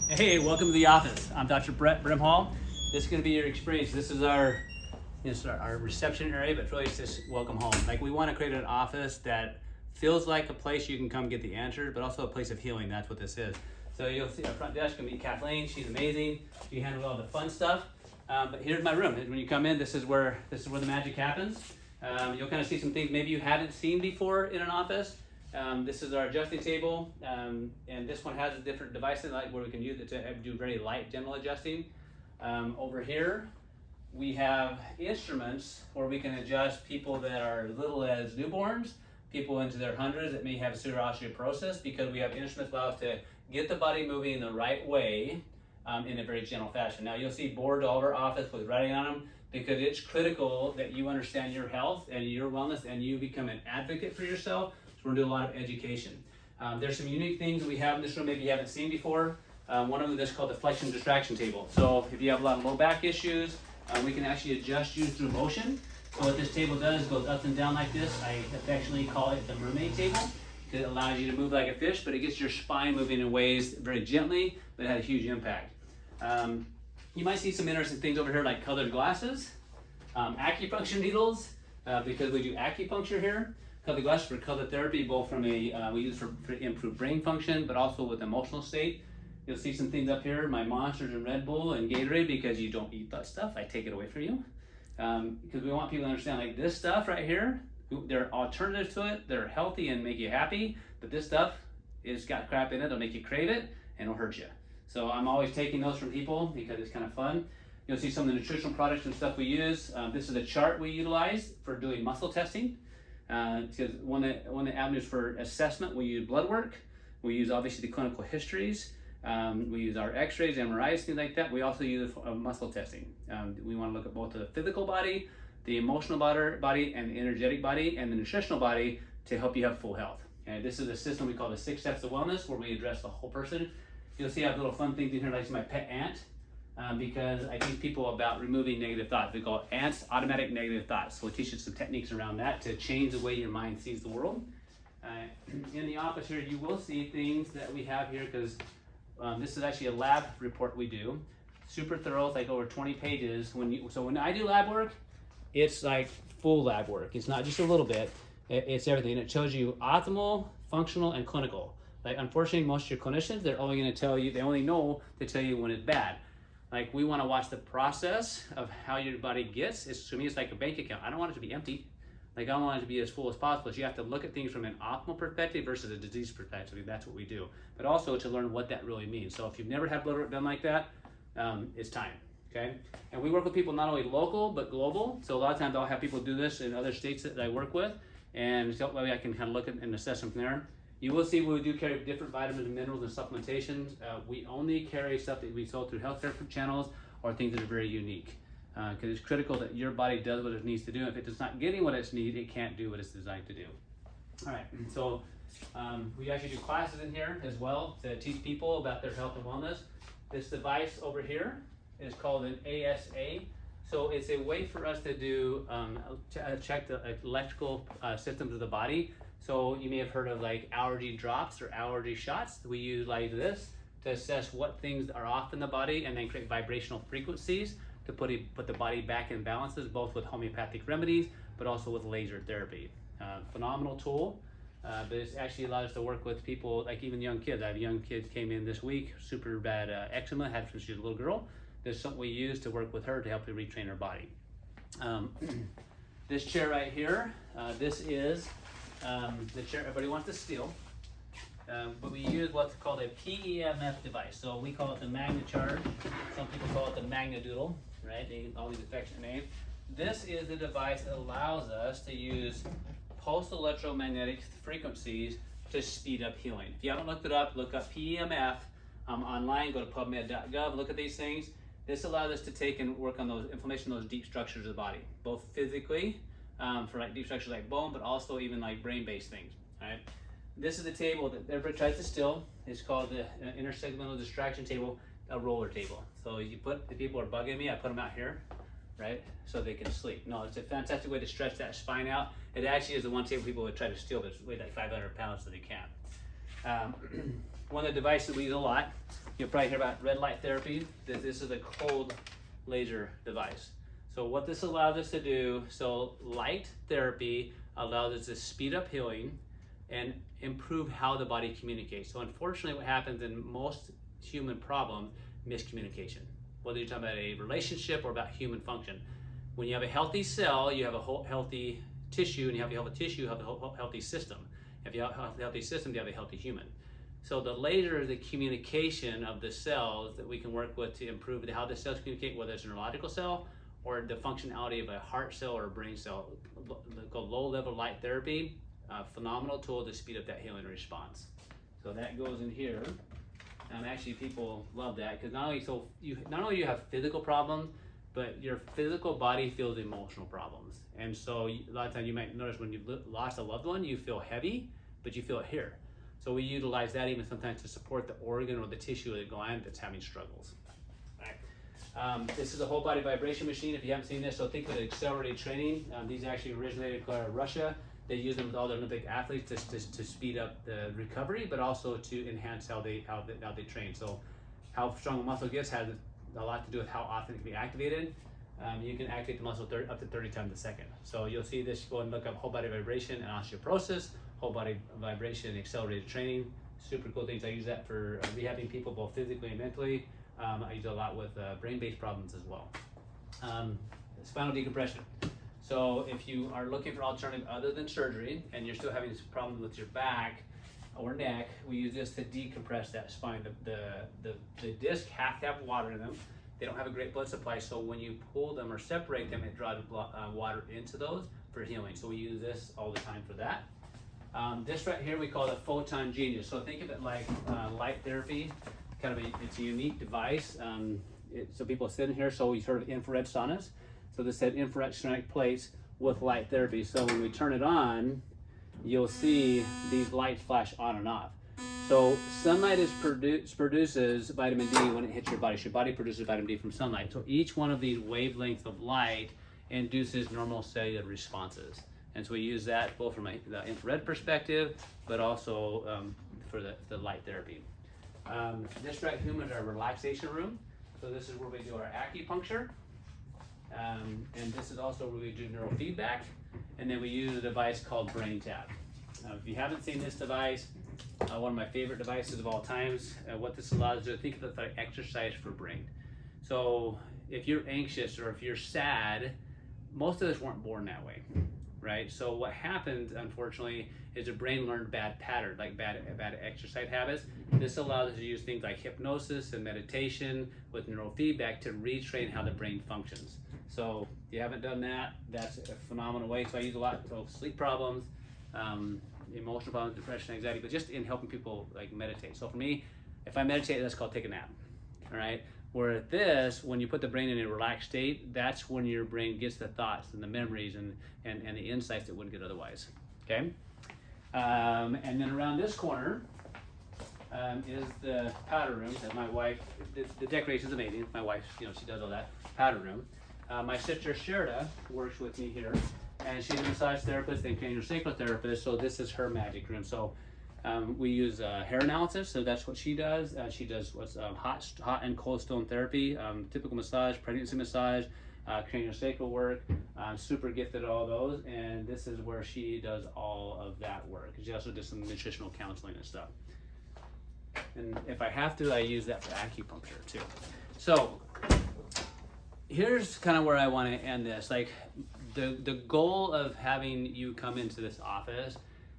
Hey, welcome to the office. I'm Dr. Brett Brimhall. This is going to be your experience. This is our reception area, but really it's just welcome home. Like, we want to create an office that feels like a place you can come get the answers, but also a place of healing. That's what this is. So you'll see our front desk can meet Kathleen. She's amazing. She handles all the fun stuff. But here's my room. When you come in, this is where the magic happens. You'll kind of see some things maybe you haven't seen before in an office. This is our adjusting table, and this one has a different devices like where we can use it to do very light general adjusting. Over here, we have instruments where we can adjust people that are as little as newborns, people into their hundreds that may have severe osteoporosis, because we have instruments that allow us to get the body moving in the right way in a very gentle fashion. Now, you'll see boards all over our office with writing on them, because it's critical that you understand your health and your wellness and you become an advocate for yourself. We're gonna do a lot of education. There's some unique things that we have in this room maybe you haven't seen before. One of them is called the flexion distraction table. So if you have a lot of low back issues, we can actually adjust you through motion. So what this table does is goes up and down like this. I affectionately call it the mermaid table, because it allows you to move like a fish, but it gets your spine moving in ways very gently, but it has a huge impact. You might see some interesting things over here like colored glasses, acupuncture needles, because we do acupuncture here. Colored glasses for color therapy, both from we use for improved brain function, but also with emotional state. You'll see some things up here, my Monsters and Red Bull and Gatorade, because you don't eat that stuff. I take it away from you. Because we want people to understand, like, this stuff right here, there are alternatives to it. They're healthy and make you happy, but this stuff is got crap in it. It'll make you crave it and it'll hurt you. So I'm always taking those from people because it's kind of fun. You'll see some of the nutritional products and stuff we use. This is a chart we utilize for doing muscle testing. Because one of the avenues for assessment, we use blood work. We use obviously the clinical histories. We use our x-rays, MRIs, things like that. We also use muscle testing. We want to look at both the physical body, the emotional body, and the energetic body, and the nutritional body to help you have full health. And this is a system we call the 6 steps of wellness, where we address the whole person. You'll see I have little fun things in here, like my pet ant. Because I teach people about removing negative thoughts. We call it ants, automatic negative thoughts. So we teach you some techniques around that to change the way your mind sees the world. In the office here, you will see things that we have here, because this is actually a lab report we do. Super thorough, it's like over 20 pages. So when I do lab work, it's like full lab work. It's not just a little bit, it's everything. It shows you optimal, functional, and clinical. Like, unfortunately, most of your clinicians, they're only gonna tell you, they only know to tell you when it's bad. Like, we want to watch the process of how your body gets. To me, it's like a bank account. I don't want it to be empty. Like, I want it to be as full as possible. So you have to look at things from an optimal perspective versus a disease perspective. That's what we do. But also to learn what that really means. So if you've never had blood work done like that, it's time. Okay? And we work with people not only local but global. So a lot of times I'll have people do this in other states that I work with, and so that way I can kind of look at and assess them from there. You will see we do carry different vitamins and minerals and supplementations. We only carry stuff that we sold through healthcare channels or things that are very unique. Because it's critical that your body does what it needs to do. If it's not getting what it needs, it can't do what it's designed to do. All right, so we actually do classes in here as well to teach people about their health and wellness. This device over here is called an ASA. So it's a way for us to do check the electrical systems of the body. So you may have heard of like allergy drops or allergy shots. We utilize this to assess what things are off in the body and then create vibrational frequencies to put the body back in balances, both with homeopathic remedies, but also with laser therapy. Phenomenal tool, but it's actually allowed us to work with people, like even young kids. I have young kids came in this week, super bad eczema, had since she was a little girl. There's something we use to work with her to help her retrain her body. This chair right here, this is the chair everybody wants to steal, but we use what's called a PEMF device. So we call it the Magna Charge. Some people call it the Magna Doodle, right? All these affectionate names. This is the device that allows us to use pulse electromagnetic frequencies to speed up healing. If you haven't looked it up, look up PEMF online, go to pubmed.gov, look at these things. This allows us to take and work on those inflammation, those deep structures of the body, both physically, for like deep structures like bone, but also even like brain-based things. All right. This is the table that everybody tries to steal. It's called the intersegmental distraction table, a roller table. So you put, if people are bugging me, I put them out here, right? So they can sleep. No, it's a fantastic way to stretch that spine out. It actually is the one table people would try to steal, but it's weighed like 500 pounds so they can't. One of the devices we use a lot, You'll probably hear about red light therapy. This is a cold laser device. So what this allows us to do, so light therapy allows us to speed up healing and improve how the body communicates. So unfortunately what happens in most human problems, miscommunication. Whether you're talking about a relationship or about human function. When you have a healthy cell, you have a healthy tissue, and you have a healthy tissue, you have a healthy system. If you have a healthy system, you have a healthy human. So the laser is the communication of the cells that we can work with to improve how the cells communicate, whether it's a neurological cell or the functionality of a heart cell or a brain cell. Called low-level light therapy, a phenomenal tool to speed up that healing response. So that goes in here. Actually, people love that because not only you have physical problems, but your physical body feels emotional problems. And so a lot of times you might notice when you've lost a loved one, you feel heavy, but you feel it here. So we utilize that even sometimes to support the organ or the tissue or the gland that's having struggles. This is a whole body vibration machine. If you haven't seen this, so think of it accelerated training. These actually originated in Russia. They use them with all the Olympic athletes to speed up the recovery, but also to enhance how they train. So how strong a muscle gets has a lot to do with how often it can be activated. You can activate the muscle up to 30 times a second. So you'll see this, go and look up whole body vibration and osteoporosis, whole body vibration and accelerated training. Super cool things. I use that for rehabbing people both physically and mentally. I use it a lot with brain-based problems as well. Spinal decompression. So if you are looking for alternative other than surgery and you're still having this problem with your back or neck, we use this to decompress that spine. The discs have to have water in them. They don't have a great blood supply, so when you pull them or separate them, it draws water into those for healing. So we use this all the time for that. This right here we call the Photon Genius. So think of it like light therapy. It's a unique device. So people sit in here, so we sort of infrared saunas. So this had infrared ceramic plates with light therapy. So when we turn it on, you'll see these lights flash on and off. So sunlight produces vitamin D when it hits your body. Your body produces vitamin D from sunlight. So each one of these wavelengths of light induces normal cellular responses. And so we use that both from the infrared perspective, but also for the light therapy. This right here is our relaxation room. So this is where we do our acupuncture. And this is also where we do neurofeedback. And then we use a device called Brain Tap. If you haven't seen this device, one of my favorite devices of all times, what this allows you to think of it like exercise for brain. So if you're anxious or if you're sad, most of us weren't born that way, right? So what happens, unfortunately, is the brain learned bad patterns, like bad exercise habits. This allows us to use things like hypnosis and meditation with neurofeedback to retrain how the brain functions. So if you haven't done that, that's a phenomenal way. So I use a lot of sleep problems, emotional problems, depression, anxiety, but just in helping people like meditate. So for me, if I meditate, that's called take a nap, all right? Where this, when you put the brain in a relaxed state, that's when your brain gets the thoughts and the memories and the insights that wouldn't get otherwise, okay? And then around this corner is the powder room that my wife, the decoration is amazing. My wife, she does all that powder room. My sister Sherda works with me here, and she's a massage therapist and craniosacral therapist, so this is her magic room. So we use hair analysis, so that's what she does. She does what's hot and cold stone therapy, typical massage, pregnancy massage, craniosacral work. I'm super gifted at all those, and this is where she does all of that work. She also does some nutritional counseling and stuff. And if I have to, I use that for acupuncture too. So here's kind of where I want to end this. Like the goal of having you come into this office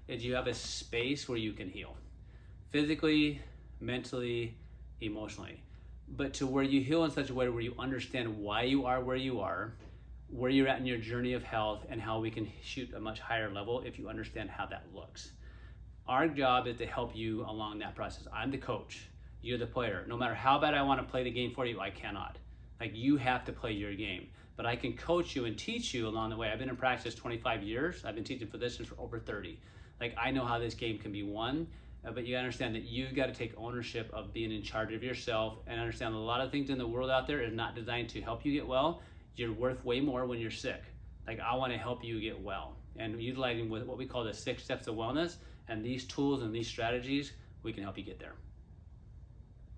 is you have a space where you can heal physically, mentally, emotionally, but to where you heal in such a way where you understand why you are where you are, where you're at in your journey of health, and how we can shoot a much higher level if you understand how that looks. Our job is to help you along that process. I'm the coach, you're the player. No matter how bad I want to play the game for you, I cannot. Like, you have to play your game, but I can coach you and teach you along the way. I've been in practice 25 years. I've been teaching physicians for over 30. Like, I know how this game can be won, but you understand that you've got to take ownership of being in charge of yourself and understand a lot of things in the world out there is not designed to help you get well. You're worth way more when you're sick. Like, I want to help you get well, and utilizing what we call the 6 steps of wellness, and these tools and these strategies, we can help you get there.